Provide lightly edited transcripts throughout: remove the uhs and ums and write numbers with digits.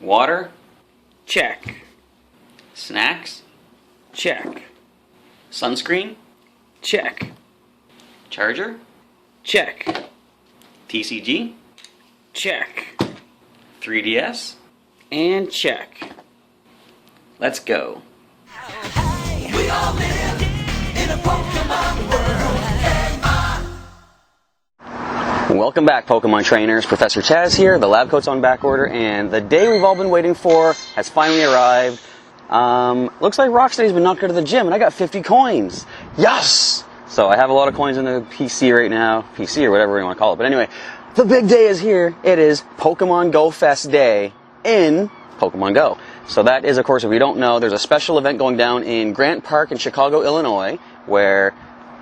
Water? Check. Snacks? Check. Sunscreen? Check. Charger? Check. TCG? Check. 3DS? And check. Let's go. We all live in a Pokemon world. Welcome back, Pokemon Trainers. Professor Chaz here. The lab coat's on back order, and the day we've all been waiting for has finally arrived. Looks like Rocksteady's been knocked out of the gym, and I got 50 coins. Yes! So I have a lot of coins in the PC right now. PC or whatever you want to call it. But anyway, the big day is here. It is Pokemon Go Fest Day in Pokemon Go. So that is, of course, if you don't know, there's a special event going down in Grant Park in Chicago, Illinois, where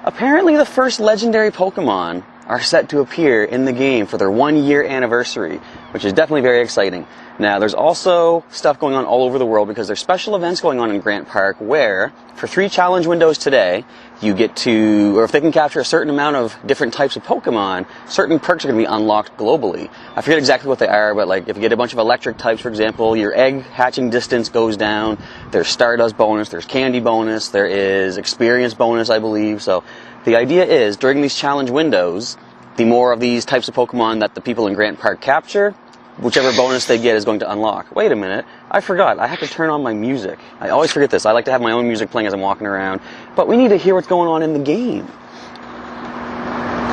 apparently the first legendary Pokemon are set to appear in the game for their 1-year anniversary, which is definitely very exciting. Now, there's also stuff going on all over the world because there's special events going on in Grant Park where, for 3 challenge windows today, you get to, or if they can capture a certain amount of different types of Pokemon, certain perks are going to be unlocked globally. I forget exactly what they are, but like if you get a bunch of electric types, for example, your egg hatching distance goes down, there's Stardust bonus, there's Candy bonus, there is Experience bonus, I believe. So the idea is, during these challenge windows, the more of these types of Pokemon that the people in Grant Park capture, whichever bonus they get is going to unlock. Wait a minute, I forgot. I have to turn on my music. I always forget this. I like to have my own music playing as I'm walking around. But we need to hear what's going on in the game.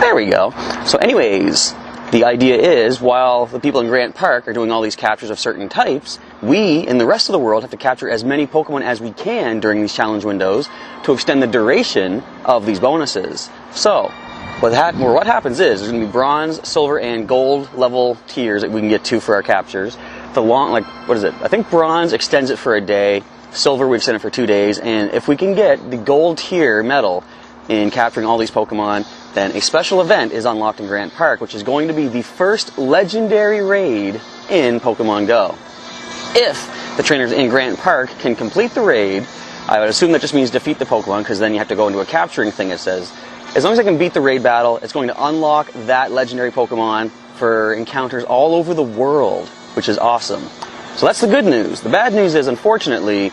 There we go. So anyways, the idea is, while the people in Grant Park are doing all these captures of certain types, we, in the rest of the world, have to capture as many Pokemon as we can during these challenge windows to extend the duration of these bonuses. So, what happens is, there's going to be bronze, silver, and gold level tiers that we can get to for our captures. I think bronze extends it for a day, silver we extend it for 2 days, and if we can get the gold tier medal in capturing all these Pokemon, then a special event is unlocked in Grant Park, which is going to be the first legendary raid in Pokemon Go. If the trainers in Grant Park can complete the raid, I would assume that just means defeat the Pokemon, because then you have to go into a capturing thing, it says. As long as I can beat the raid battle, it's going to unlock that legendary Pokemon for encounters all over the world, which is awesome. So that's the good news. The bad news is, unfortunately,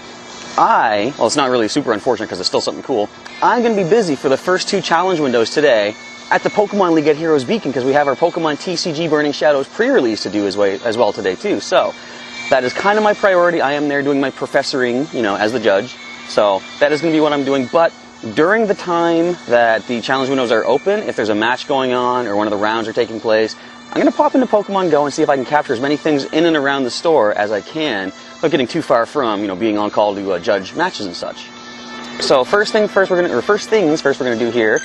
well, it's not really super unfortunate because it's still something cool, I'm going to be busy for the first 2 challenge windows today at the Pokemon League at Heroes Beacon, because we have our Pokemon TCG Burning Shadows pre-release to do as well today too. So that is kind of my priority. I am there doing my professoring, as the judge. So that is going to be what I'm doing. But during the time that the challenge windows are open, if there's a match going on or one of the rounds are taking place, I'm going to pop into Pokemon Go and see if I can capture as many things in and around the store as I can, without getting too far from, being on call to judge matches and such. So first things first we're going to do here,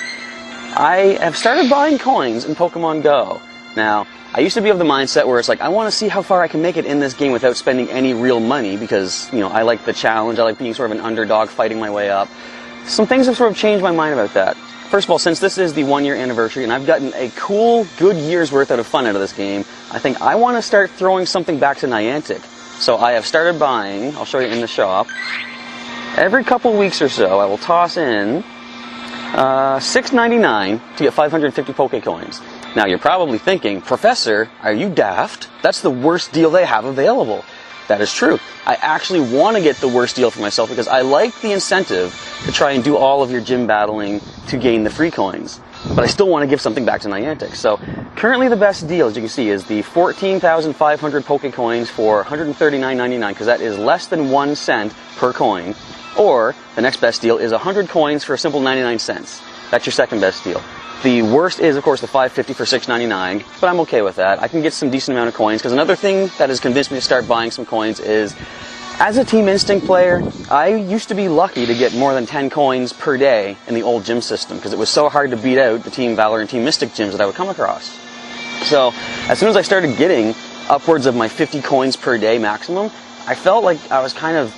I have started buying coins in Pokemon Go. Now, I used to be of the mindset where it's like, I want to see how far I can make it in this game without spending any real money, because, I like the challenge, I like being sort of an underdog fighting my way up. Some things have sort of changed my mind about that. First of all, since this is the 1-year anniversary and I've gotten a cool, good year's worth of fun out of this game, I think I want to start throwing something back to Niantic. So I have started buying, I'll show you in the shop, every couple weeks or so I will toss in $6.99 to get 550 Pokecoins. Now you're probably thinking, Professor, are you daft? That's the worst deal they have available. That is true. I actually want to get the worst deal for myself because I like the incentive to try and do all of your gym battling to gain the free coins. But I still want to give something back to Niantic. So currently the best deal, as you can see, is the 14,500 Pokecoins for $139.99, because that is less than 1 cent per coin. Or the next best deal is 100 coins for a simple 99 cents. That's your second best deal. The worst is, of course, the 550 for $6.99, but I'm okay with that. I can get some decent amount of coins, because another thing that has convinced me to start buying some coins is, as a Team Instinct player, I used to be lucky to get more than 10 coins per day in the old gym system, because it was so hard to beat out the Team Valor and Team Mystic gyms that I would come across. So, as soon as I started getting upwards of my 50 coins per day maximum, I felt like I was kind of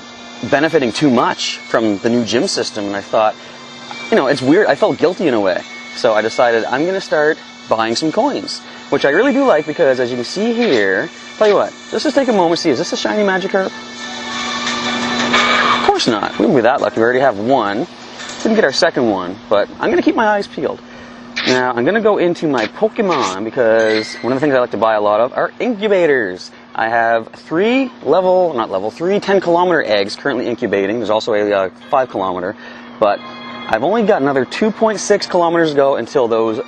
benefiting too much from the new gym system, and I thought, it's weird, I felt guilty in a way. So I decided I'm going to start buying some coins, which I really do like, because as you can see here, tell you what, let's just take a moment to see, is this a shiny Magikarp? Of course not. We wouldn't be that lucky. We already have one. Didn't get our second one, but I'm going to keep my eyes peeled. Now, I'm going to go into my Pokemon, because one of the things I like to buy a lot of are incubators. I have 3 10-kilometer eggs currently incubating. There's also a 5-kilometer, but I've only got another 2.6 kilometers to go until those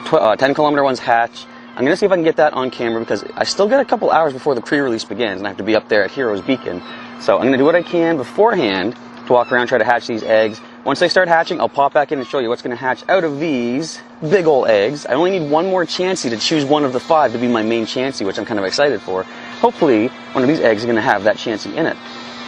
10-kilometer ones hatch. I'm going to see if I can get that on camera because I still got a couple hours before the pre-release begins, and I have to be up there at Heroes Beacon. So I'm going to do what I can beforehand to walk around, try to hatch these eggs. Once they start hatching, I'll pop back in and show you what's going to hatch out of these big ol' eggs. I only need one more Chansey to choose one of the 5 to be my main Chansey, which I'm kind of excited for. Hopefully, one of these eggs is going to have that Chansey in it.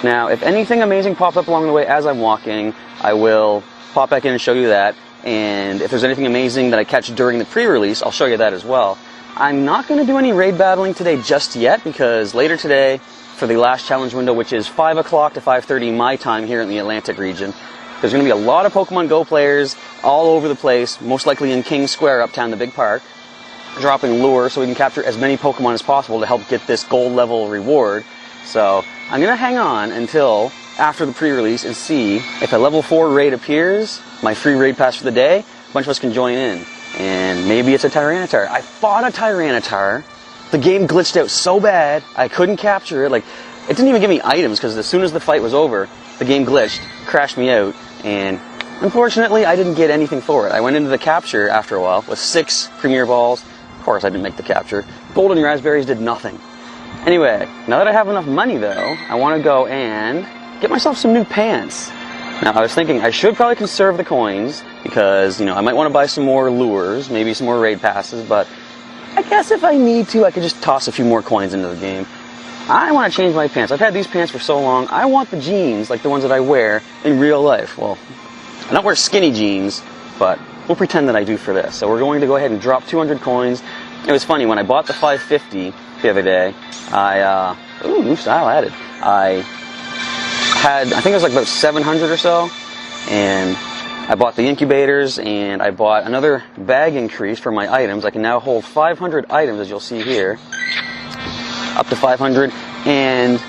Now, if anything amazing pops up along the way as I'm walking, I will pop back in and show you that. And if there's anything amazing that I catch during the pre-release, I'll show you that as well. I'm not going to do any raid battling today just yet because later today, for the last challenge window, which is 5 o'clock to 5:30 my time here in the Atlantic region, there's going to be a lot of Pokemon Go players all over the place, most likely in King Square uptown, the big park, dropping lure so we can capture as many Pokemon as possible to help get this gold level reward. So I'm going to hang on until after the pre-release and see if a level 4 raid appears, my free raid pass for the day, a bunch of us can join in. And maybe it's a Tyranitar. I fought a Tyranitar. The game glitched out so bad, I couldn't capture it. Like, it didn't even give me items because as soon as the fight was over, the game glitched, crashed me out, and unfortunately, I didn't get anything for it. I went into the capture after a while with 6 Premier Balls. Of course, I didn't make the capture. Golden Raspberries did nothing. Anyway, now that I have enough money, though, I want to go and get myself some new pants. Now, I was thinking I should probably conserve the coins because, I might want to buy some more lures, maybe some more raid passes, but I guess if I need to, I could just toss a few more coins into the game. I want to change my pants. I've had these pants for so long. I want the jeans like the ones that I wear in real life. Well, I don't wear skinny jeans, but we'll pretend that I do for this. So we're going to go ahead and drop 200 coins. It was funny, when I bought the 550 the other day, new style added. I think it was like about 700 or so, and I bought the incubators, and I bought another bag increase for my items. I can now hold 500 items, as you'll see here, up to 500, and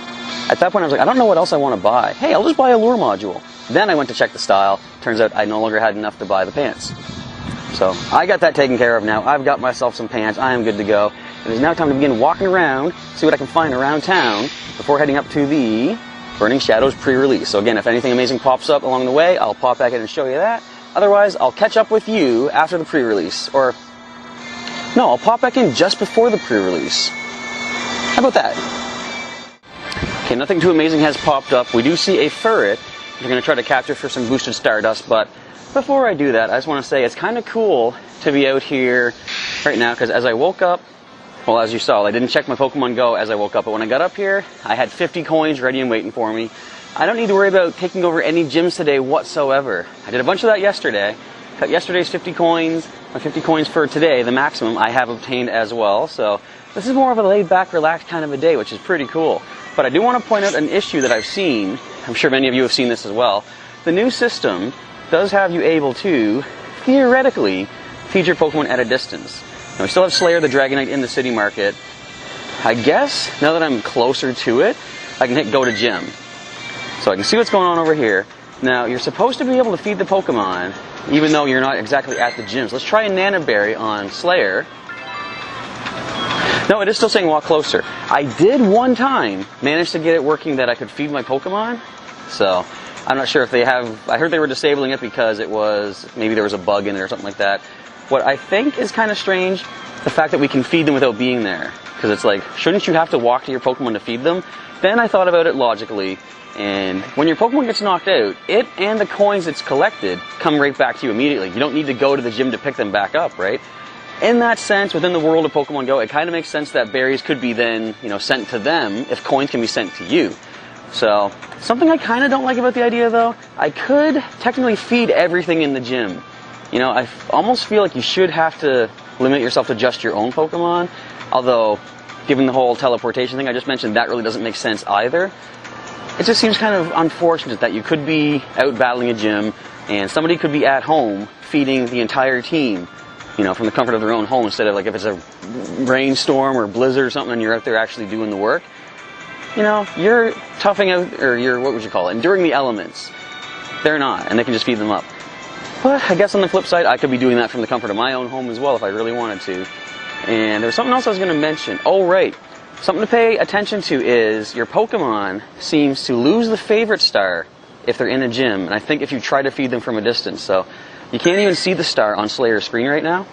at that point I was like, I don't know what else I want to buy. Hey, I'll just buy a lure module. Then I went to check the style. Turns out I no longer had enough to buy the pants. So I got that taken care of now. I've got myself some pants. I am good to go. It is now time to begin walking around, see what I can find around town before heading up to the Burning Shadows pre-release. So again, if anything amazing pops up along the way, I'll pop back in and show you that. Otherwise, I'll catch up with you after the pre-release. Or, no, I'll pop back in just before the pre-release. How about that? Okay, nothing too amazing has popped up. We do see a ferret we're going to try to capture for some boosted Stardust, but before I do that, I just want to say it's kind of cool to be out here right now, because as I woke up, well, as you saw, I didn't check my Pokemon Go as I woke up, but when I got up here, I had 50 coins ready and waiting for me. I don't need to worry about taking over any gyms today whatsoever. I did a bunch of that yesterday. Cut yesterday's 50 coins, my 50 coins for today, the maximum, I have obtained as well. So this is more of a laid-back, relaxed kind of a day, which is pretty cool. But I do want to point out an issue that I've seen. I'm sure many of you have seen this as well. The new system does have you able to, theoretically, feed your Pokemon at a distance. Now, we still have Slayer the Dragonite in the city market. I guess, now that I'm closer to it, I can hit Go to Gym. So I can see what's going on over here. Now, you're supposed to be able to feed the Pokemon, even though you're not exactly at the gyms. Let's try a Nana Berry on Slayer. No, it is still saying walk closer. I did one time manage to get it working that I could feed my Pokemon. So, I'm not sure if they have... I heard they were disabling it because it was... maybe there was a bug in it or something like that. What I think is kind of strange, the fact that we can feed them without being there. Because it's like, shouldn't you have to walk to your Pokemon to feed them? Then I thought about it logically, and when your Pokemon gets knocked out, it and the coins it's collected come right back to you immediately. You don't need to go to the gym to pick them back up, right? In that sense, within the world of Pokemon Go, it kind of makes sense that berries could be then, sent to them if coins can be sent to you. So, something I kind of don't like about the idea, though, I could technically feed everything in the gym. I almost feel like you should have to limit yourself to just your own Pokemon, although, given the whole teleportation thing I just mentioned, that really doesn't make sense either. It just seems kind of unfortunate that you could be out battling a gym, and somebody could be at home feeding the entire team, from the comfort of their own home, instead of like if it's a rainstorm or blizzard or something and you're out there actually doing the work. You're toughing out, or you're, what would you call it, enduring the elements. They're not, and they can just feed them up. But I guess on the flip side, I could be doing that from the comfort of my own home as well if I really wanted to. And there was something else I was going to mention. Oh, right. something to pay attention to is your Pokemon seems to lose the favorite star if they're in a gym, and I think if you try to feed them from a distance. So you can't even see the star on Slayer's screen right now.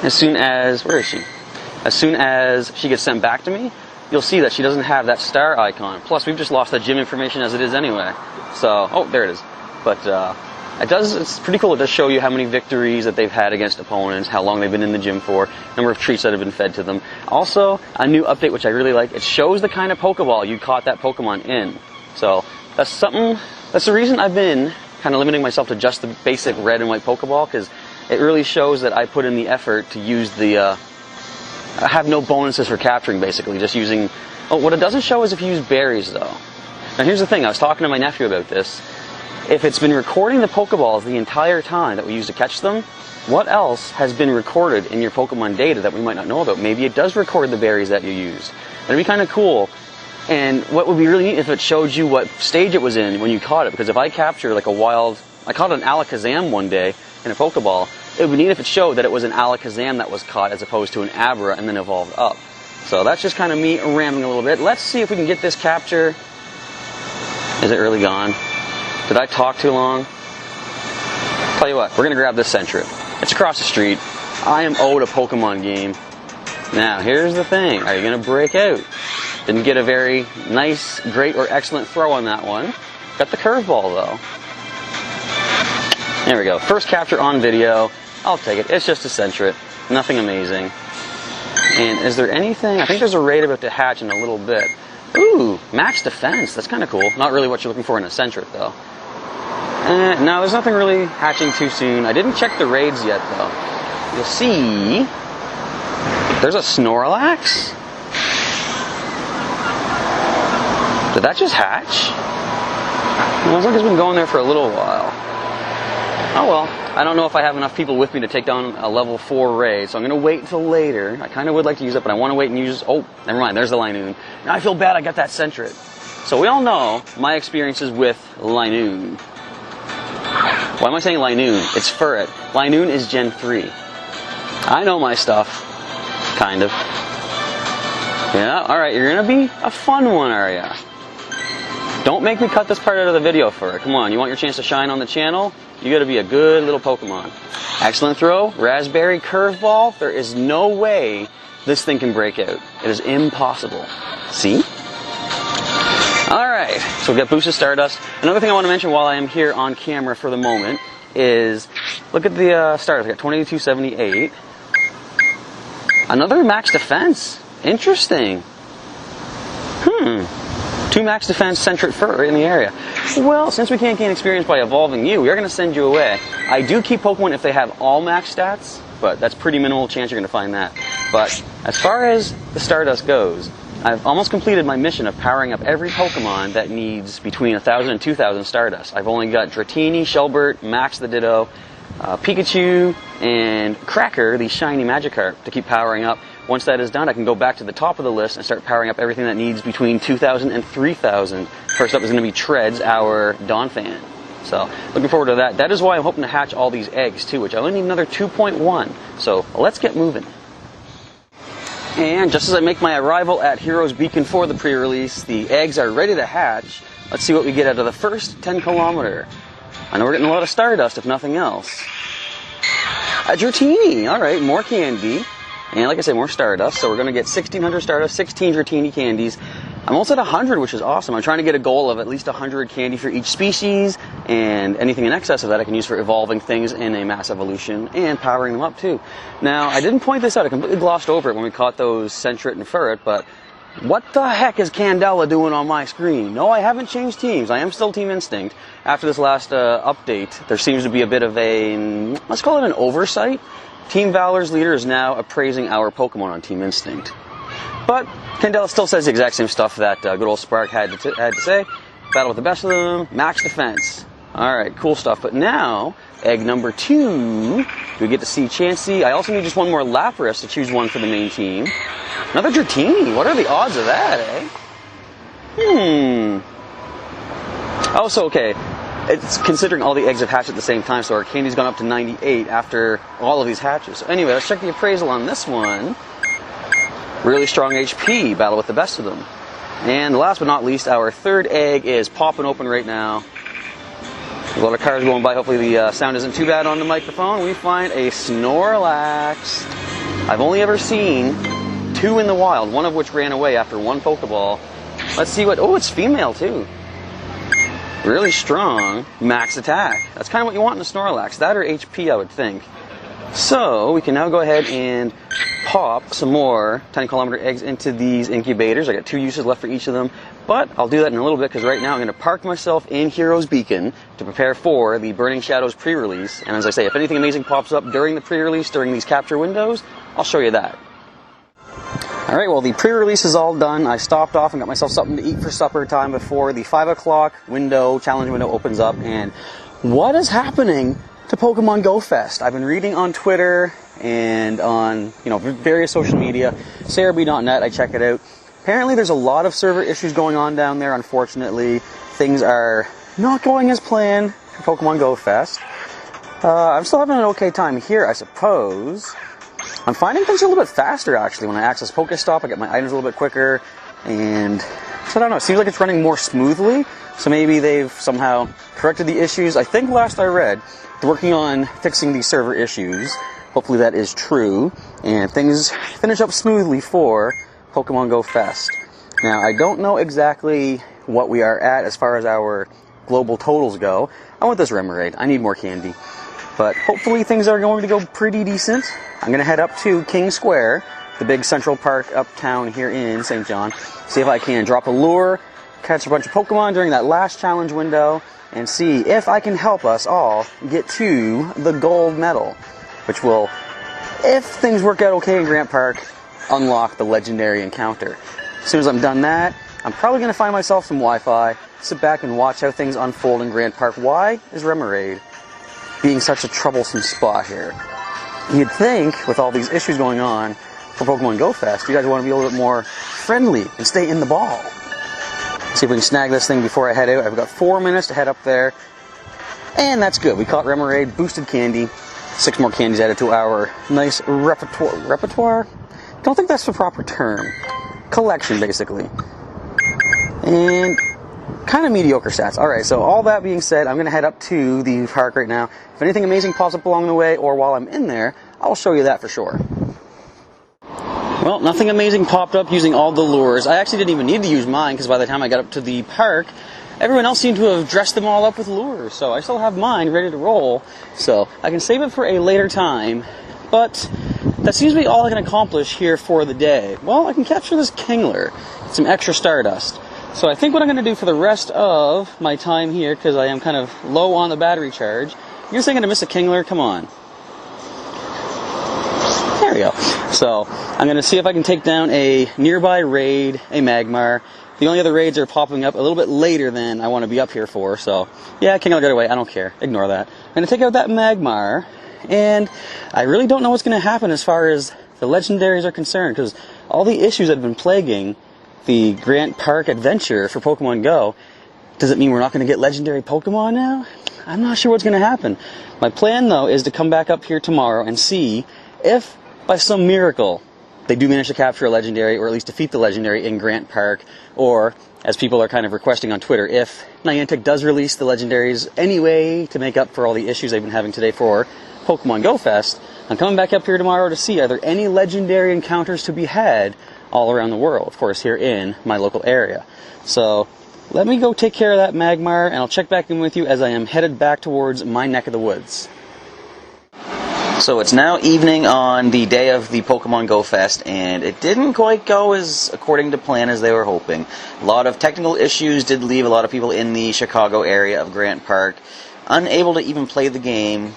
As soon as, where is she? As soon as she gets sent back to me, you'll see that she doesn't have that star icon. Plus, we've just lost that gym information as it is anyway. So, oh, there it is. But it's pretty cool. It does show you how many victories that they've had against opponents, how long they've been in the gym for, number of treats that have been fed to them. Also, a new update which I really like, it shows the kind of Pokeball you caught that Pokemon in. So, that's the reason I've been kind of limiting myself to just the basic red and white Pokeball, because it really shows that I put in the effort to use I have no bonuses for capturing, basically, just using... Oh, what it doesn't show is if you use berries, though. Now, here's the thing. I was talking to my nephew about this. If it's been recording the Pokeballs the entire time that we use to catch them, what else has been recorded in your Pokemon data that we might not know about? Maybe it does record the berries that you used. That'd be kind of cool. And what would be really neat if it showed you what stage it was in when you caught it. Because if I capture like I caught an Alakazam one day in a Pokeball, it would be neat if it showed that it was an Alakazam that was caught as opposed to an Abra and then evolved up. So that's just kind of me rambling a little bit. Let's see if we can get this capture. Is it really gone? Did I talk too long? Tell you what, we're going to grab this Sentret. It's across the street. I am owed a Pokemon game. Now, here's the thing. Are you going to break out? Didn't get a very nice, great, or excellent throw on that one. Got the curveball, though. There we go. First capture on video. I'll take it. It's just a Sentret. Nothing amazing. And is there anything? I think there's a raid about to hatch in a little bit. Ooh, max defense. That's kind of cool. Not really what you're looking for in a Sentret, though. No, there's nothing really hatching too soon. I didn't check the raids yet, though. You'll see there's a Snorlax. Did that just hatch? It looks like it's been going there for a little while. Oh well, I don't know if I have enough people with me to take down a level 4 raid, so I'm going to wait until later. I kind of would like to use it, but I want to wait and use... Oh, never mind, there's the Linoon. Now I feel bad I got that Sentret. So we all know my experiences with Linoon. Why am I saying Linoon? It's Furret. Linoon is Gen 3. I know my stuff. Kind of. Yeah, alright, you're going to be a fun one, are ya? Don't make me cut this part out of the video, Furret. Come on, you want your chance to shine on the channel? You gotta be a good little Pokemon. Excellent throw, Raspberry Curveball. There is no way this thing can break out. It is impossible. See? Alright, so we got boosted Stardust. Another thing I want to mention while I am here on camera for the moment is, look at the Stardust. I got 2278. Another max defense. Interesting. 2 max defense Sentret Fur in the area. Well, since we can't gain experience by evolving you, we are going to send you away. I do keep Pokemon if they have all max stats, but that's pretty minimal chance you're going to find that. But as far as the Stardust goes, I've almost completed my mission of powering up every Pokemon that needs between 1,000 and 2,000 Stardust. I've only got Dratini, Shelbert, Max the Ditto, Pikachu, and Cracker, the shiny Magikarp, to keep powering up. Once that is done, I can go back to the top of the list and start powering up everything that needs between 2,000 and 3,000. First up is going to be Treads, our Donphan. So, looking forward to that. That is why I'm hoping to hatch all these eggs, too, which I only need another 2.1. So, let's get moving. And just as I make my arrival at Heroes Beacon for the pre-release, the eggs are ready to hatch. Let's see what we get out of the first 10 kilometer. I know we're getting a lot of Stardust, if nothing else. A Dratini! Alright, more candy. And like I said, more Stardust. So we're going to get 1,600 Stardust, 16 Dratini candies. I'm almost at 100, which is awesome. I'm trying to get a goal of at least 100 candy for each species, and anything in excess of that I can use for evolving things in a mass evolution and powering them up too. Now, I didn't point this out. I completely glossed over it when we caught those Sentret and Furret, but what the heck is Candela doing on my screen? No, I haven't changed teams. I am still Team Instinct. After this last update, there seems to be a bit of a, let's call it an oversight. Team Valor's leader is now appraising our Pokemon on Team Instinct. But Candela still says the exact same stuff that good old Spark had to say. Battle with the best of them, max defense. Alright, cool stuff. But now, egg number 2, we get to see Chansey. I also need just one more Lapras to choose one for the main team. Another Dratini. What are the odds of that, eh? Oh, so okay. It's considering all the eggs have hatched at the same time, so our candy's gone up to 98 after all of these hatches. So anyway, let's check the appraisal on this one. really strong HP, battle with the best of them. And last but not least, our third egg is popping open right now. A lot of cars going by. Hopefully the sound isn't too bad on the microphone. We find a Snorlax. I've only ever seen 2 in the wild, one of which ran away after 1 Pokeball. Let's see what... Oh, it's female too. Really strong max attack. That's kind of what you want in a Snorlax. That or HP, I would think. So we can now go ahead and pop some more tiny kilometer eggs into these incubators. I got 2 uses left for each of them, but I'll do that in a little bit because right now I'm going to park myself in Hero's Beacon to prepare for the Burning Shadows pre-release. And as I say, if anything amazing pops up during the pre-release, during these capture windows, I'll show you that. Alright, well the pre-release is all done. I stopped off and got myself something to eat for supper time before the 5 o'clock window, challenge window opens up. And what is happening to Pokemon Go Fest? I've been reading on Twitter and on, various social media, sarahb.net, I check it out. Apparently there's a lot of server issues going on down there, unfortunately. Things are not going as planned for Pokemon Go Fest. I'm still having an okay time here, I suppose. I'm finding things are a little bit faster, actually. When I access Pokestop, I get my items a little bit quicker, and so I don't know, it seems like it's running more smoothly, so maybe they've somehow corrected the issues. I think last I read, they're working on fixing the server issues. Hopefully that is true, and things finish up smoothly for Pokemon Go Fest. Now, I don't know exactly what we are at as far as our global totals go. I want this Remoraid. I need more candy. But hopefully things are going to go pretty decent. I'm going to head up to King Square, the big central park uptown here in St. John, see if I can drop a lure, catch a bunch of Pokemon during that last challenge window, and see if I can help us all get to the gold medal, which will, if things work out okay in Grant Park, unlock the legendary encounter. As soon as I'm done that, I'm probably going to find myself some Wi-Fi, sit back and watch how things unfold in Grant Park. Why is Remoraid being such a troublesome spot here? You'd think, with all these issues going on for Pokemon Go Fest, you guys want to be a little bit more friendly and stay in the ball. See if we can snag this thing before I head out. I've got 4 minutes to head up there, and that's good. We caught Remoraid, boosted candy, 6 more candies added to our nice repertoire? Don't think that's the proper term. Collection, basically. And kind of mediocre stats. Alright, so all that being said, I'm going to head up to the park right now. If anything amazing pops up along the way, or while I'm in there, I'll show you that for sure. Well, nothing amazing popped up using all the lures. I actually didn't even need to use mine, because by the time I got up to the park, everyone else seemed to have dressed them all up with lures. So I still have mine ready to roll, so I can save it for a later time. But that seems to be all I can accomplish here for the day. Well, I can capture this Kingler, some extra Stardust. So I think what I'm going to do for the rest of my time here, because I am kind of low on the battery charge, you're going to say I'm going to miss a Kingler? Come on. There we go. So I'm going to see if I can take down a nearby raid, a Magmar. The only other raids are popping up a little bit later than I want to be up here for. So yeah, Kingler got away. I don't care. Ignore that. I'm going to take out that Magmar. And I really don't know what's going to happen as far as the legendaries are concerned, because all the issues that have been plaguing the Grant Park adventure for Pokemon Go, does it mean we're not going to get legendary Pokemon now? I'm not sure what's going to happen. My plan, though, is to come back up here tomorrow and see if, by some miracle, they do manage to capture a legendary, or at least defeat the legendary in Grant Park, or, as people are kind of requesting on Twitter, if Niantic does release the legendaries anyway to make up for all the issues they've been having today for Pokemon Go Fest. I'm coming back up here tomorrow to see, are there any legendary encounters to be had all around the world, of course, here in my local area. So let me go take care of that Magmar, and I'll check back in with you as I am headed back towards my neck of the woods. So it's now evening on the day of the Pokemon Go Fest, and it didn't quite go as according to plan as they were hoping. A lot of technical issues did leave a lot of people in the Chicago area of Grant Park unable to even play the game.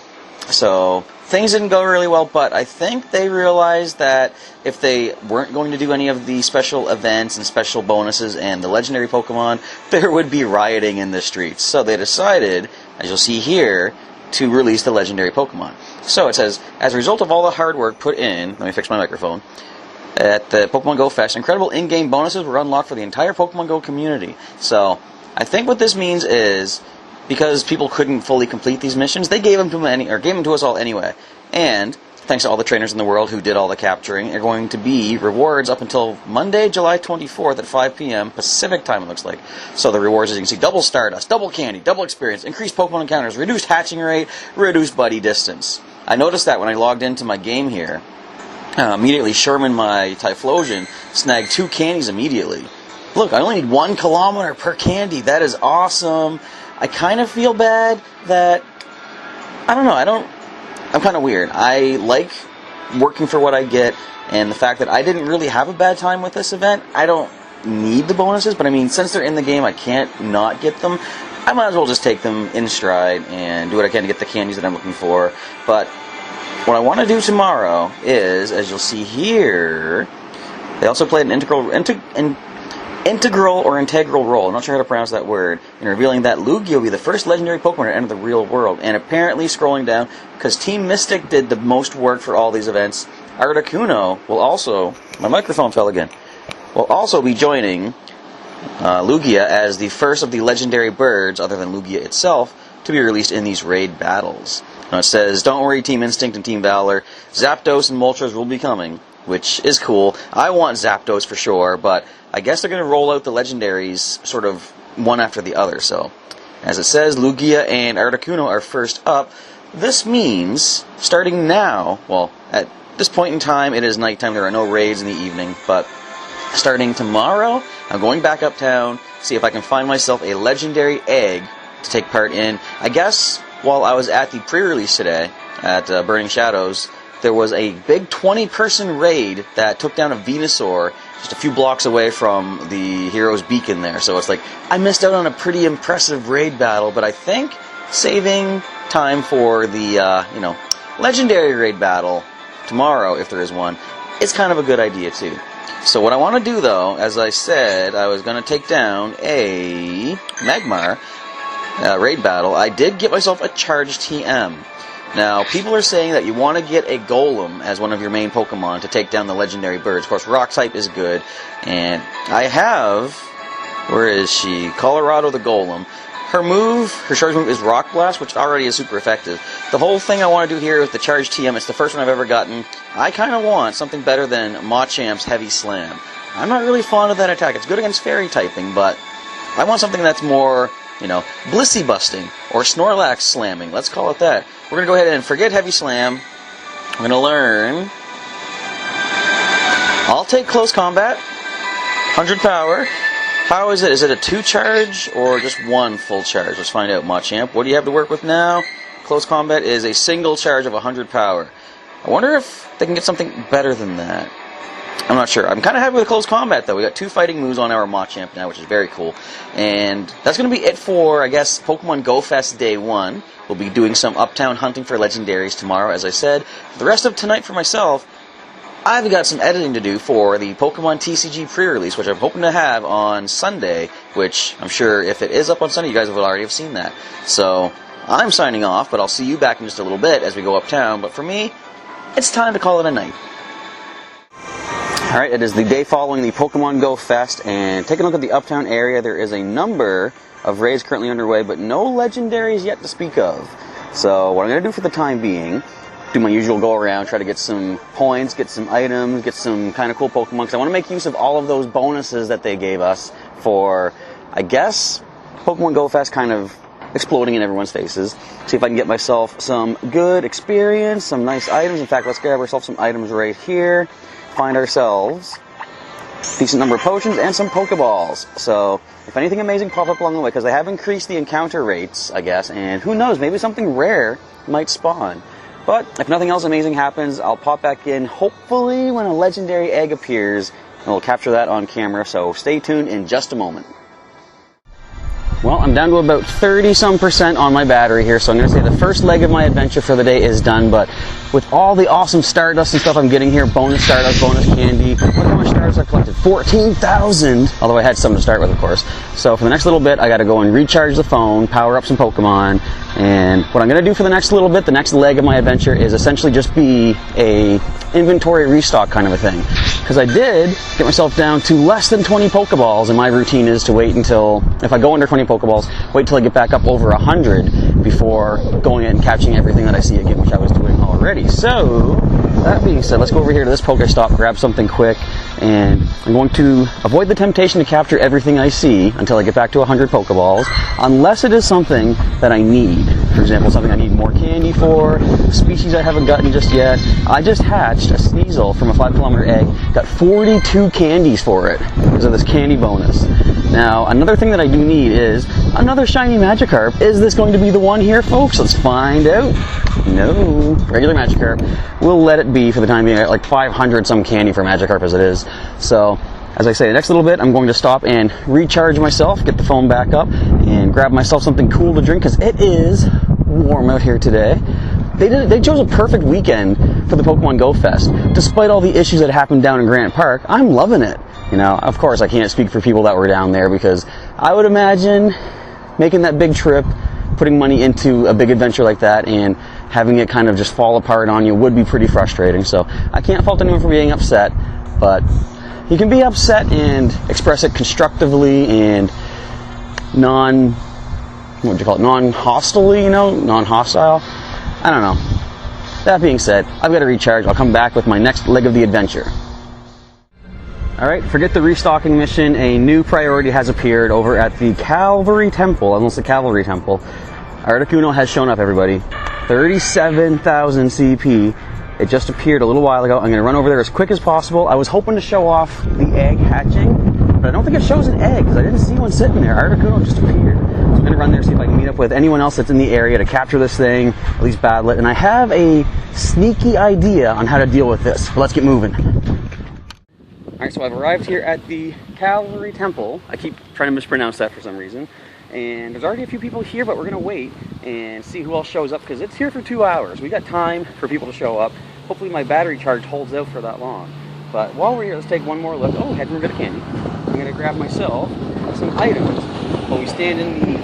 So things didn't go really well, but I think they realized that if they weren't going to do any of the special events and special bonuses and the legendary Pokemon, there would be rioting in the streets. So they decided, as you'll see here, to release the legendary Pokemon. So it says, as a result of all the hard work put in, let me fix my microphone, at the Pokemon Go Fest, incredible in-game bonuses were unlocked for the entire Pokemon Go community. So I think what this means is, because people couldn't fully complete these missions, they gave them to us all anyway. And thanks to all the trainers in the world who did all the capturing, are going to be rewards up until Monday, July 24th at 5 p.m. Pacific time, it looks like. So the rewards, as you can see, double Stardust, double Candy, double Experience, increased Pokemon encounters, reduced hatching rate, reduced buddy distance. I noticed that when I logged into my game here. Immediately, Sherman, my Typhlosion, snagged 2 candies immediately. Look, I only need 1 kilometer per candy. That is awesome. I kind of feel bad that, I don't know, I'm kind of weird. I like working for what I get, and the fact that I didn't really have a bad time with this event, I don't need the bonuses, but I mean, since they're in the game, I can't not get them. I might as well just take them in stride and do what I can to get the candies that I'm looking for. But what I want to do tomorrow is, as you'll see here, they also played an integral role, I'm not sure how to pronounce that word, in revealing that Lugia will be the first legendary Pokemon to enter the real world. And apparently, scrolling down, because Team Mystic did the most work for all these events, Articuno will also, my microphone fell again, will also be joining Lugia as the first of the legendary birds, other than Lugia itself, to be released in these raid battles. Now it says, don't worry, Team Instinct and Team Valor, Zapdos and Moltres will be coming, which is cool. I want Zapdos for sure, but I guess they're going to roll out the legendaries sort of one after the other. So, as it says, Lugia and Articuno are first up. This means, starting now, well, at this point in time, it is nighttime, there are no raids in the evening, but starting tomorrow, I'm going back uptown, see if I can find myself a legendary egg to take part in. I guess, while I was at the pre-release today, at Burning Shadows, there was a big 20-person raid that took down a Venusaur just a few blocks away from the Hero's Beacon there. So it's like, I missed out on a pretty impressive raid battle, but I think saving time for the, legendary raid battle tomorrow, if there is one, is kind of a good idea too. So what I want to do, though, as I said, I was going to take down a Magmar raid battle. I did get myself a Charged TM. Now, people are saying that you want to get a Golem as one of your main Pokemon to take down the legendary birds. Of course, Rock type is good, and I have, where is she? Colorado the Golem. Her charge move is Rock Blast, which already is super effective. The whole thing I want to do here with the Charged TM, it's the first one I've ever gotten. I kind of want something better than Machamp's Heavy Slam. I'm not really fond of that attack. It's good against Fairy typing, but I want something that's more, Blissey busting, or Snorlax slamming, let's call it that. We're going to go ahead and forget Heavy Slam. I'm going to learn. I'll take Close Combat, 100 power. How is it? Is it a 2 charge, or just 1 full charge? Let's find out, Machamp. What do you have to work with now? Close Combat is a single charge of 100 power. I wonder if they can get something better than that. I'm not sure. I'm kind of happy with Close Combat, though. We got 2 fighting moves on our Machamp now, which is very cool. And that's going to be it for, I guess, Pokemon GO Fest Day 1. We'll be doing some uptown hunting for legendaries tomorrow, as I said. The rest of tonight for myself, I've got some editing to do for the Pokemon TCG pre-release, which I'm hoping to have on Sunday, which I'm sure if it is up on Sunday, you guys will already have seen that. So, I'm signing off, but I'll see you back in just a little bit as we go uptown. But for me, it's time to call it a night. Alright, it is the day following the Pokemon GO Fest, and taking a look at the uptown area, there is a number of raids currently underway, but no legendaries yet to speak of. So, what I'm going to do for the time being, do my usual go around, try to get some points, get some items, get some kind of cool Pokemon, because I want to make use of all of those bonuses that they gave us for, I guess, Pokemon GO Fest kind of exploding in everyone's faces. See if I can get myself some good experience, some nice items. In fact, let's grab ourselves some items right here. Find ourselves a decent number of potions and some Pokeballs. So, if anything amazing pop up along the way, because they have increased the encounter rates, I guess, and who knows, maybe something rare might spawn. But if nothing else amazing happens, I'll pop back in, hopefully when a legendary egg appears, and we'll capture that on camera, so stay tuned in just a moment. Well, I'm down to about 30-some% on my battery here, so I'm going to say the first leg of my adventure for the day is done, but with all the awesome Stardust and stuff I'm getting here, bonus Stardust, bonus candy, look how much Stardust I've collected, 14,000, although I had some to start with, of course. So for the next little bit, I got to go and recharge the phone, power up some Pokemon, and what I'm going to do for the next little bit, the next leg of my adventure, is essentially just be a inventory restock kind of a thing. Because I did get myself down to less than 20 Pokeballs, and my routine is to wait until, if I go under 20 Pokeballs, wait till I get back up over 100 before going in and catching everything that I see again, which I was doing already. So, that being said, let's go over here to this Pokestop, grab something quick, and I'm going to avoid the temptation to capture everything I see until I get back to 100 Pokeballs, unless it is something that I need. For example, something I need more candy for, a species I haven't gotten just yet. I just hatched a Sneasel from a 5-kilometer egg, got 42 candies for it because of this candy bonus. Now, another thing that I do need is another shiny Magikarp. Is this going to be the one here, folks? Let's find out. No, regular Magikarp. We'll let it be for the time being. I got like 500 some candy for Magikarp as it is. So, as I say, the next little bit, I'm going to stop and recharge myself, get the phone back up, and grab myself something cool to drink because it is warm out here today. They chose a perfect weekend for the Pokemon GO Fest. Despite all the issues that happened down in Grant Park, I'm loving it. You know, of course, I can't speak for people that were down there because I would imagine making that big trip, putting money into a big adventure like that, and having it kind of just fall apart on you would be pretty frustrating. So I can't fault anyone for being upset, but you can be upset and express it constructively and non-hostily, you know, non-hostile. I don't know. That being said, I've got to recharge. I'll come back with my next leg of the adventure. Alright, forget the restocking mission. A new priority has appeared over at the Cavalry Temple. Almost the Cavalry Temple. Articuno has shown up, everybody. 37,000 CP. It just appeared a little while ago. I'm going to run over there as quick as possible. I was hoping to show off the egg hatching, but I don't think it shows an egg because I didn't see one sitting there. Articuno just appeared. So I'm going to run there, see if I can meet up with anyone else that's in the area to capture this thing, at least battle it. And I have a sneaky idea on how to deal with this. But let's get moving. Alright, so I've arrived here at the Cavalry Temple. I keep trying to mispronounce that for some reason. And there's already a few people here, but we're going to wait and see who else shows up because it's here for 2 hours. We got time for people to show up. Hopefully my battery charge holds out for that long. But while we're here, let's take one more look. Oh, head and a bit of candy. I'm going to grab myself some items while we stand in the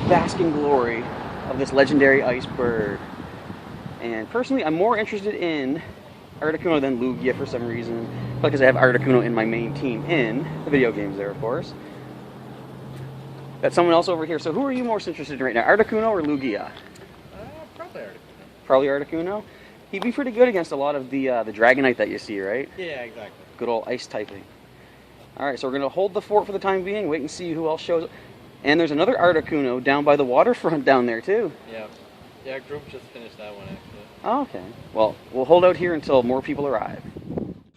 basking glory of this legendary ice bird. And personally, I'm more interested in Articuno than Lugia for some reason. Because I have Articuno in my main team in the video games there, of course. Got someone else over here. So who are you most interested in right now? Articuno or Lugia? Probably Articuno. Probably Articuno? He'd be pretty good against a lot of the Dragonite that you see, right? Yeah, exactly. Good old ice typing. Alright, so we're going to hold the fort for the time being, wait and see who else shows up. And there's another Articuno down by the waterfront down there, too. Yeah. Yeah, group just finished that one, actually. Oh, okay. Well, we'll hold out here until more people arrive.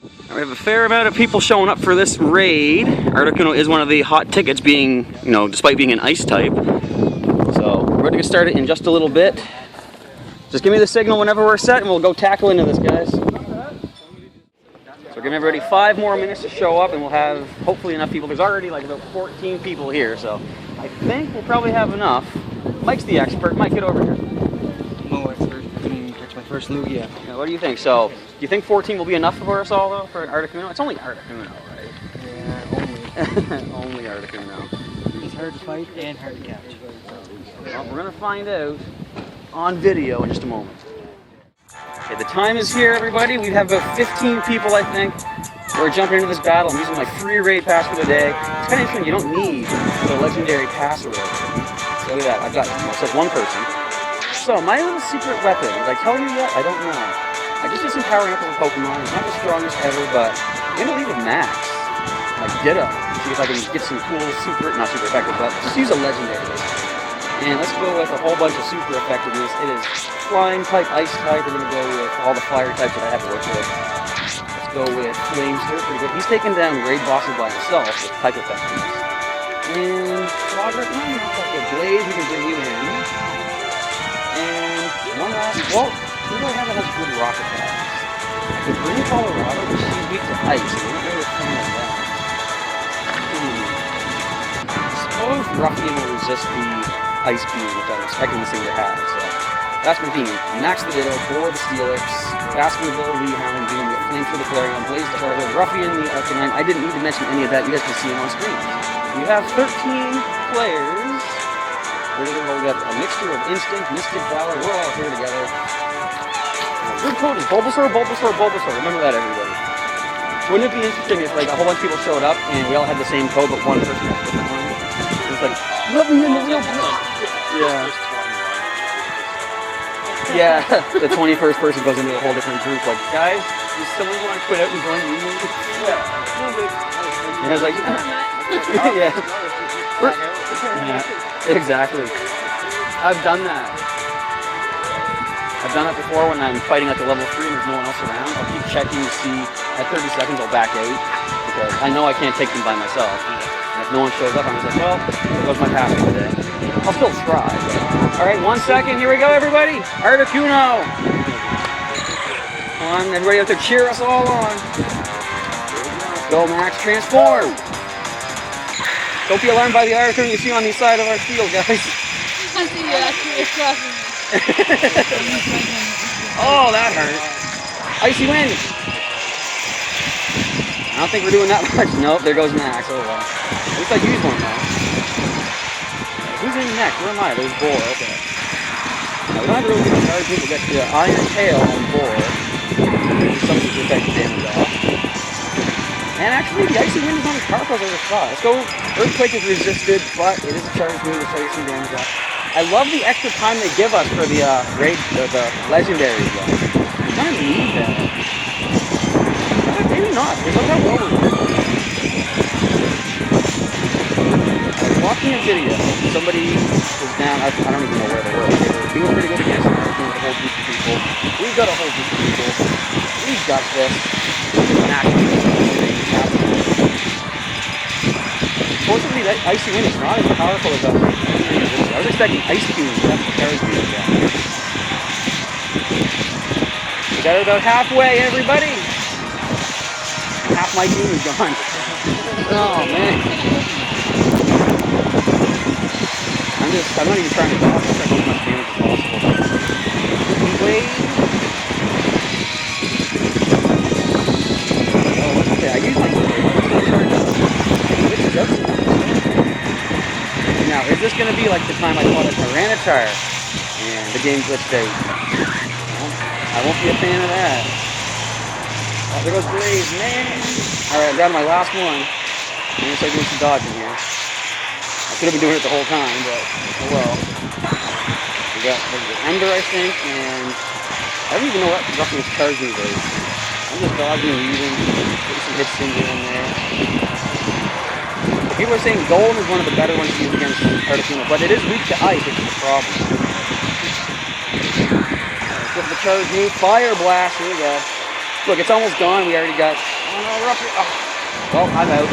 We have a fair amount of people showing up for this raid. Articuno is one of the hot tickets, being, you know, despite being an ice type. So, we're going to get started in just a little bit. Just give me the signal whenever we're set and we'll go tackle into this, guys. So we're giving everybody 5 more minutes to show up and we'll have hopefully enough people. There's already like about 14 people here, so I think we'll probably have enough. Mike's the expert. Mike, get over here. No expert. Catch my first Lugia. Yeah, what do you think? So, do you think 14 will be enough for us all, though, for an Articuno? It's only Articuno, right? Yeah, Only Articuno. He's hard to fight and hard to catch. Well, we're going to find out on video in just a moment. Okay, the time is here, everybody. We have about 15 people, I think. We're jumping into this battle. I'm using my free raid pass for the day. It's kind of interesting. You don't need the legendary pass or whatever. So look at that. I've got, well, it says one person. So, my little secret weapon, did I tell you yet? I don't know. I just did some powering up of a Pokemon. It's not the strongest ever, but I'm going to leave with Max. Like Ditto. See if I can get some cool not super effective, but just use a legendary. And let's go with a whole bunch of super effectiveness. It is flying type, ice type. We're going to go with all the fire types that I have to work with. Let's go with Flames here. Pretty good. He's taking down raid bosses by himself with type effectiveness. And Frogger, Blaze, we can bring you in. And one last, well, who do I have that has good rock attacks? I could bring Colorado, but she's weak to ice. So we're not really a fan of that. I suppose Ruffian will resist the ice beam, which I'm expecting this thing to have. So that's my team. Max the Ditto, for the Steelix, Baskerville, the Hound, doing the Flame for the Flareon, Blaze the Charger, Ruffian the Arcanine. I didn't need to mention any of that. You guys can see them on screen. We have 13 players. We got a mixture of Instinct, Mystic, Valor. We're all here together. Good code is Bulbasaur, Bulbasaur, Bulbasaur. Remember that, everybody. Wouldn't it be interesting if like a whole bunch of people showed up and we all had the same code, but one person had a different one? It's like, Let me in the real Yeah. Yeah, the 21st person goes into a whole different group. Like, guys, does someone want to quit out and join you? Yeah. And I was like, yeah. Yeah, exactly. I've done that. I've done that before when I'm fighting at the level 3 and there's no one else around. I'll keep checking to see, at 30 seconds I'll back out because I know I can't take them by myself. And if no one shows up, I'm just like, well, there goes my pass for the day. I'll still try. But... All right, 1 second. Here we go, everybody. Articuno. Come on, everybody out there, cheer us all on. Go, Max, transform. Don't be alarmed by the Articuno you see on the side of our field, guys. Oh, that hurt. Icy wind. I don't think we're doing that much. Nope, there goes Max. Oh well. At least I used one now. Who's in next? Where am I? There's Boar. Okay. Now, we don't have to really get started. People get the Iron Tail on Boar. Something to protect damage off. And actually, the Icy Wind is not as powerful as I just thought. Let's go. Earthquake is resisted, but it is a charged move to take some damage off. I love the extra time they give us for the the legendaries though. We kind of need that. Maybe not. Look how well we're doing. I was watching a video. Somebody was down. I don't even know where they were. They were doing pretty good against us. With a whole group of people. We've got a whole group of people. We've got this. Fortunately, that Icy Wind is not as powerful as I was expecting Ice Cube. That's the character again. We got it about halfway, everybody. Half my team is gone. Oh man. I'm not even trying to block. I'm trying to do as much damage as possible. Wait. Oh, okay. I use my Now, is this going to be like the time I fought a Tyranitar and the game glitched out? I won't be a fan of that. Oh, there goes Blaze, man! Alright, I'm down to my last one. I'm going to start doing some dodging here. I should have been doing it the whole time, but oh well. We got Ember, I think, and I don't even know what Ruffy's charge move is. I'm just dodging and weaving, putting some hits in here and there. People are saying Golem is one of the better ones to use against Articuno, but it is weak to ice, which is the problem. With the charge move, Fire Blast, here we go. Look, it's almost gone, we already got... Oh no, Ruffy! Oh. Well, I'm out.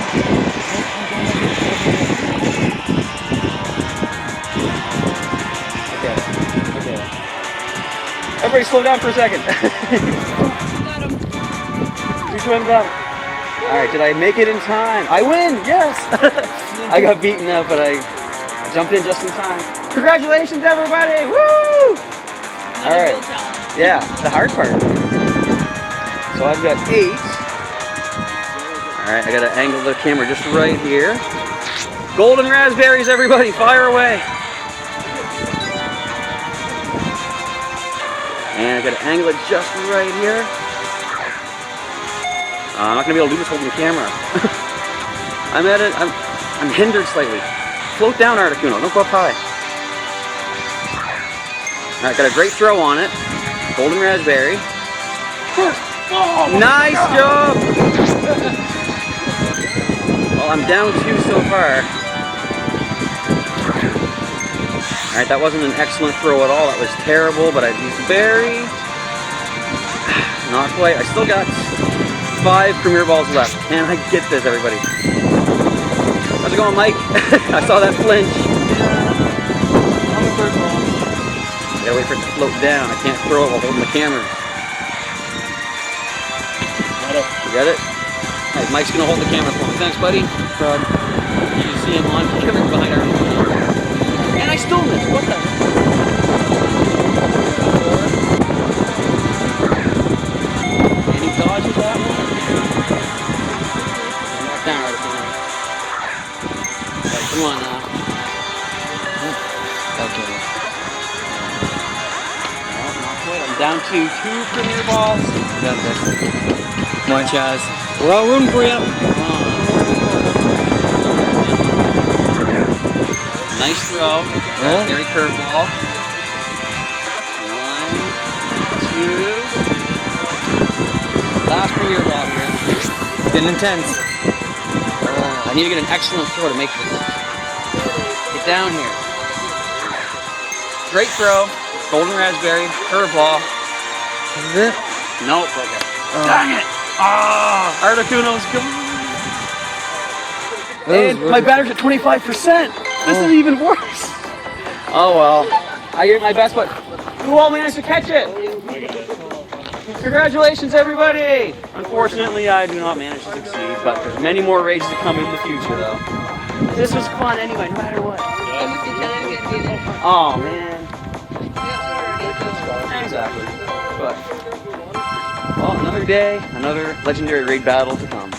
Okay. Everybody slow down for a second. Who's went down? Alright, did I make it in time? I win! Yes! I got beaten up, but I jumped in just in time. Congratulations, everybody! Woo! Alright. Yeah, the hard part. So I've got 8. Alright, I gotta angle the camera just right here. Golden raspberries, everybody! Fire away! And I gotta angle it just right here. I'm not gonna be able to do this holding the camera. I'm hindered slightly. Float down, Articuno. Don't go up high. Alright, got a great throw on it. Golden raspberry. Nice job! Well, I'm down 2 so far. Alright, that wasn't an excellent throw at all. That was terrible, but I used the berry. Not quite. I still got 5 Premier Balls left. Can I get this, everybody? How's it going, Mike? I saw that flinch. On the first ball. I gotta wait for it to float down. I can't throw it while holding the camera. Got it. You got it? Alright, Mike's gonna hold the camera for me. Thanks, buddy. You can see him on camera behind our... And I still missed. What the heck? Any dodges that one? Knock down, Articuno. Alright, come on now. Okay. No, not quite. I'm down to 2 Premier Balls. Got this. Come on, Chaz. We're all rooting for you. Nice throw. Raspberry curveball. 1, 2. Last premier ball here. Getting intense. I need to get an excellent throw to make this. Get down here. Great throw. Golden raspberry. Curveball. Is it? Nope. Okay. Dang it! Ah! Articuno's gone. And my batter's at 25%. This is even worse. Oh well. I did my best, but who all managed to catch it? Congratulations, everybody! Unfortunately, I do not manage to succeed, but there's many more races to come in the future, though. This was fun anyway, no matter what. Oh man. Exactly. But well, another day, another legendary raid battle to come.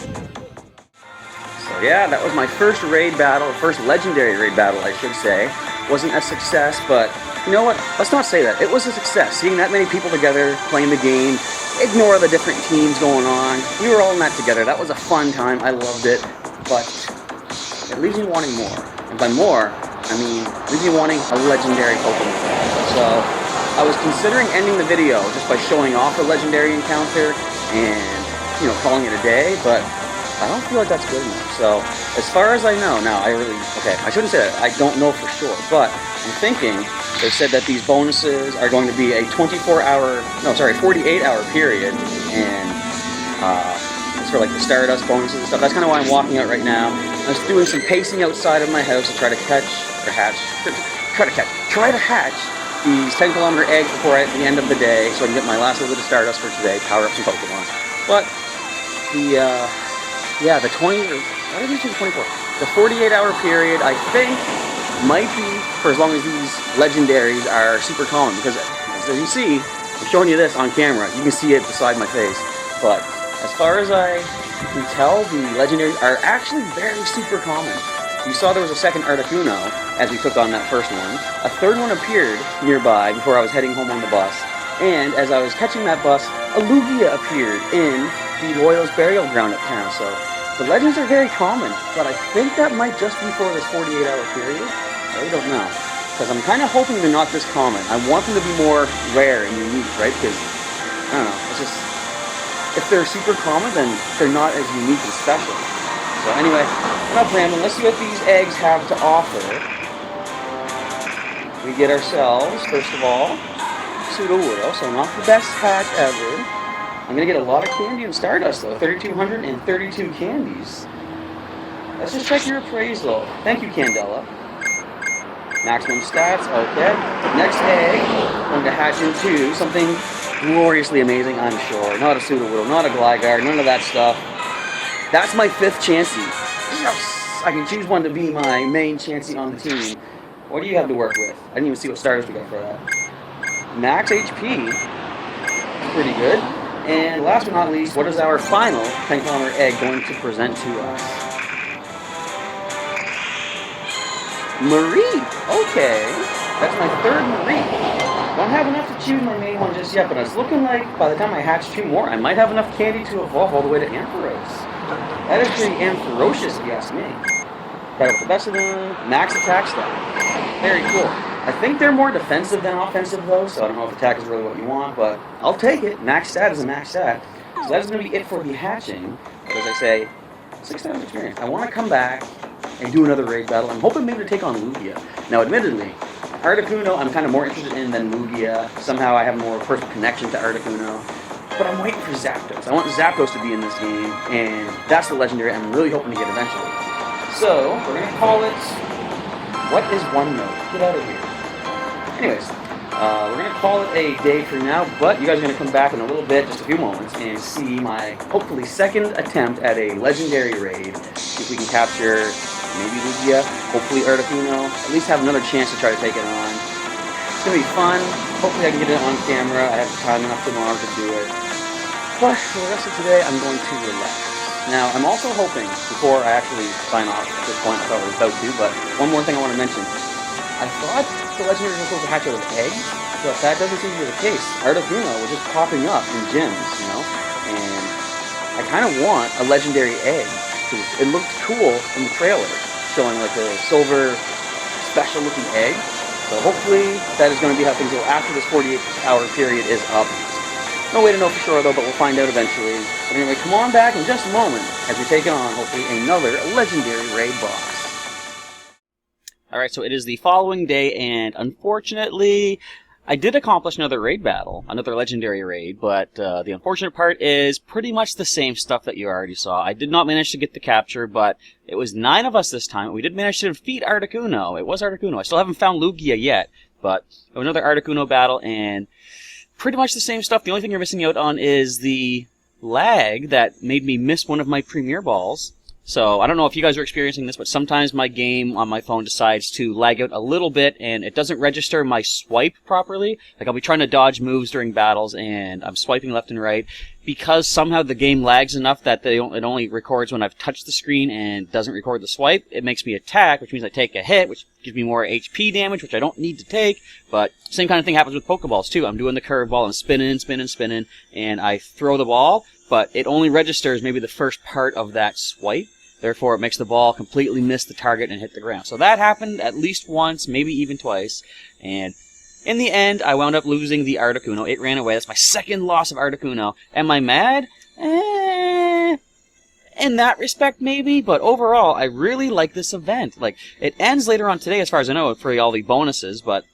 So yeah, that was my first raid battle, first legendary raid battle, I should say. Wasn't a success, but you know what? Let's not say that. It was a success. Seeing that many people together, playing the game, ignore the different teams going on. We were all in that together. That was a fun time. I loved it. But it leaves me wanting more. And by more, I mean, it leaves me wanting a legendary Pokemon. So I was considering ending the video just by showing off the legendary encounter and, you know, calling it a day, but I don't feel like that's good enough. So as far as I know, now I shouldn't say that. I don't know for sure, but I'm thinking they said that these bonuses are going to be a 48-hour period, and it's for like the Stardust bonuses and stuff. That's kind of why I'm walking out right now. I was doing some pacing outside of my house to try to hatch these 10-kilometer eggs before at the end of the day, so I can get my last little bit of Stardust for today, power up some Pokemon. But the 48-hour period, I think, might be for as long as these legendaries are super common, because as you see, I'm showing you this on camera, you can see it beside my face, but as far as I can tell, the legendaries are actually very super common. You saw there was a second Articuno as we took on that first one. A third one appeared nearby before I was heading home on the bus, and as I was catching that bus, a Lugia appeared in the Royals Burial Ground uptown, so the legends are very common, but I think that might just be for this 48-hour period. I really don't know, because I'm kind of hoping they're not this common. I want them to be more rare and unique, right? Because, I don't know, it's just, if they're super common, then they're not as unique and special. So anyway, enough rambling. Let's see what these eggs have to offer. We get ourselves, first of all, Sudowoodo, so not the best hatch ever. I'm going to get a lot of candy and Stardust, though. 3,232 candies. Let's just check your appraisal. Thank you, Candela. Maximum stats, okay. Next egg, going to hatch into something gloriously amazing, I'm sure. Not a Sudowoodo, not a Gligar, none of that stuff. That's my 5th Chansey. Yes! I can choose one to be my main Chansey on the team. What do you have to work with? I didn't even see what Stardust we got for that. Max HP. Pretty good. And last but not least, what is our final 10-kilometer egg going to present to us? Marie! Okay. That's my 3rd Marie. Don't have enough to choose my main one just yet, but it's looking like by the time I hatch 2 more, I might have enough candy to evolve all the way to Ampharos. That is pretty Ampharocious, if you ask me. Got the best of them. Max attack stuff. Very cool. I think they're more defensive than offensive, though, so I don't know if attack is really what you want, but I'll take it. Max stat is a max stat. So that is going to be it for the hatching. But as I say, 6 times experience. I want to come back and do another raid battle. I'm hoping maybe to take on Lugia. Now, admittedly, Articuno I'm kind of more interested in than Lugia. Somehow I have more personal connection to Articuno. But I'm waiting for Zapdos. I want Zapdos to be in this game, and that's the legendary I'm really hoping to get eventually. So, we're going to call it... What is OneNote? Get out of here. Anyways, we're going to call it a day for now, but you guys are going to come back in a little bit, just a few moments, and see my, hopefully, 2nd attempt at a legendary raid. See if we can capture maybe Lugia, hopefully Articuno, at least have another chance to try to take it on. It's going to be fun. Hopefully I can get it on camera. I have time enough tomorrow to do it. But for the rest of today, I'm going to relax. Now, I'm also hoping, before I actually sign off at this point, I thought I was about to, but one more thing I want to mention. I thought the legendaries were supposed to hatch out of eggs, but that doesn't seem to be the case. Articuno was just popping up in gyms, you know? And I kind of want a legendary egg, because it looked cool in the trailer, showing like a silver special special looking egg. So hopefully that is going to be how things go after this 48-hour period is up. No way to know for sure though, but we'll find out eventually. But anyway, come on back in just a moment as we take on, hopefully, another legendary raid boss. Alright, so it is the following day, and unfortunately, I did accomplish another raid battle, another legendary raid, but the unfortunate part is pretty much the same stuff that you already saw. I did not manage to get the capture, but it was 9 of us this time. We did manage to defeat Articuno. It was Articuno. I still haven't found Lugia yet, but another Articuno battle, and pretty much the same stuff. The only thing you're missing out on is the lag that made me miss one of my premier balls. So, I don't know if you guys are experiencing this, but sometimes my game on my phone decides to lag out a little bit, and it doesn't register my swipe properly. Like, I'll be trying to dodge moves during battles, and I'm swiping left and right. Because somehow the game lags enough that it only records when I've touched the screen and doesn't record the swipe, it makes me attack, which means I take a hit, which gives me more HP damage, which I don't need to take. But same kind of thing happens with Pokeballs, too. I'm doing the curveball and spinning, and I throw the ball, but it only registers maybe the first part of that swipe. Therefore, it makes the ball completely miss the target and hit the ground. So that happened at least once, maybe even twice. And in the end, I wound up losing the Articuno. It ran away. That's my second loss of Articuno. Am I mad? In that respect, maybe. But overall, I really like this event. Like, it ends later on today, as far as I know, for all the bonuses. But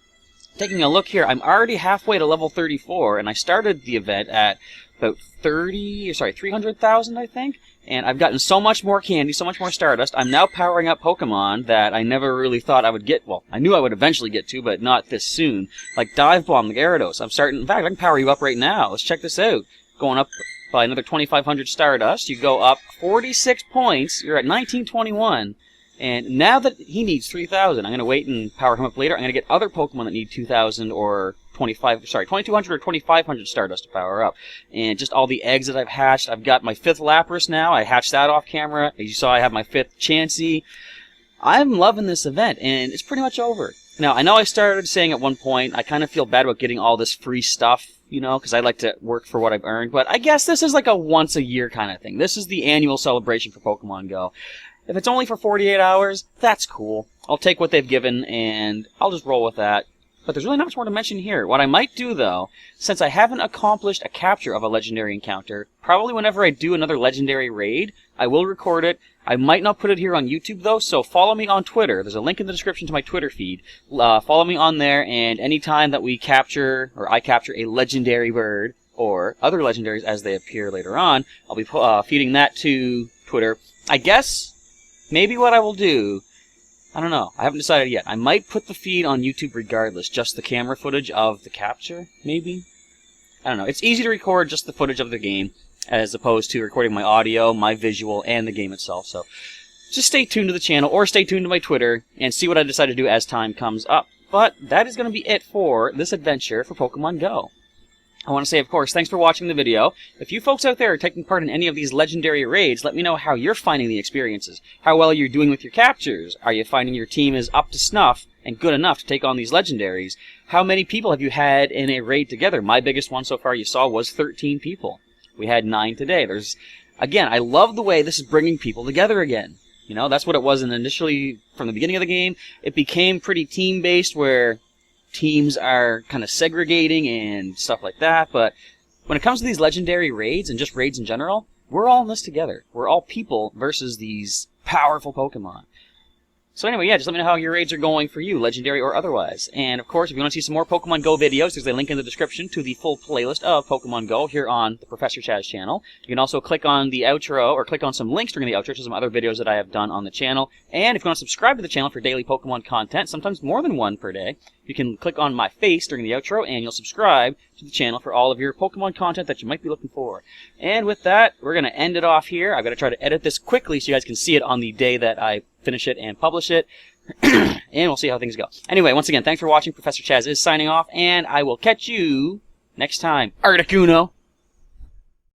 taking a look here, I'm already halfway to level 34, and I started the event at about 300,000, I think. And I've gotten so much more candy, so much more Stardust. I'm now powering up Pokemon that I never really thought I would get. Well, I knew I would eventually get to, but not this soon. Like Dive Bomb, like Gyarados. I'm starting. In fact, I can power you up right now. Let's check this out. Going up by another 2,500 Stardust. You go up 46 points. You're at 1921. And now that he needs 3,000, I'm going to wait and power him up later. I'm going to get other Pokemon that need 2,000 or 2,200 or 2,500 Stardust to power up. And just all the eggs that I've hatched. I've got my 5th Lapras now. I hatched that off camera. As you saw, I have my 5th Chansey. I'm loving this event, and it's pretty much over. Now, I know I started saying at one point, I kind of feel bad about getting all this free stuff, you know, because I like to work for what I've earned. But I guess this is like a once-a-year kind of thing. This is the annual celebration for Pokemon Go. If it's only for 48 hours, that's cool. I'll take what they've given, and I'll just roll with that. But there's really not much more to mention here. What I might do, though, since I haven't accomplished a capture of a legendary encounter, probably whenever I do another legendary raid, I will record it. I might not put it here on YouTube, though, so follow me on Twitter. There's a link in the description to my Twitter feed. Follow me on there, and anytime that we capture, or I capture a legendary bird, or other legendaries as they appear later on, I'll be feeding that to Twitter. I guess maybe what I will do, I don't know, I haven't decided yet. I might put the feed on YouTube regardless, just the camera footage of the capture, maybe? I don't know. It's easy to record just the footage of the game, as opposed to recording my audio, my visual, and the game itself. So just stay tuned to the channel, or stay tuned to my Twitter, and see what I decide to do as time comes up. But that is going to be it for this adventure for Pokemon Go. I want to say, of course, thanks for watching the video. If you folks out there are taking part in any of these legendary raids, let me know how you're finding the experiences. How well you're doing with your captures. Are you finding your team is up to snuff and good enough to take on these legendaries? How many people have you had in a raid together? My biggest one so far you saw was 13 people. We had 9 today. Again, I love the way this is bringing people together again. You know, that's what it was initially from the beginning of the game. It became pretty team-based where teams are kind of segregating and stuff like that, but when it comes to these legendary raids and just raids in general, we're all in this together. We're all people versus these powerful Pokemon. So anyway, yeah, just let me know how your raids are going for you, legendary or otherwise. And of course, if you want to see some more Pokemon Go videos, there's a link in the description to the full playlist of Pokemon Go here on the Professor Chaz channel. You can also click on the outro, or click on some links during the outro to some other videos that I have done on the channel. And if you want to subscribe to the channel for daily Pokemon content, sometimes more than one per day, you can click on my face during the outro, and you'll subscribe to the channel for all of your Pokemon content that you might be looking for. And with that, we're going to end it off here. I've got to try to edit this quickly so you guys can see it on the day that I finish it and publish it. And we'll see how things go. Anyway, once again, thanks for watching. Professor Chaz is signing off, and I will catch you next time. Articuno!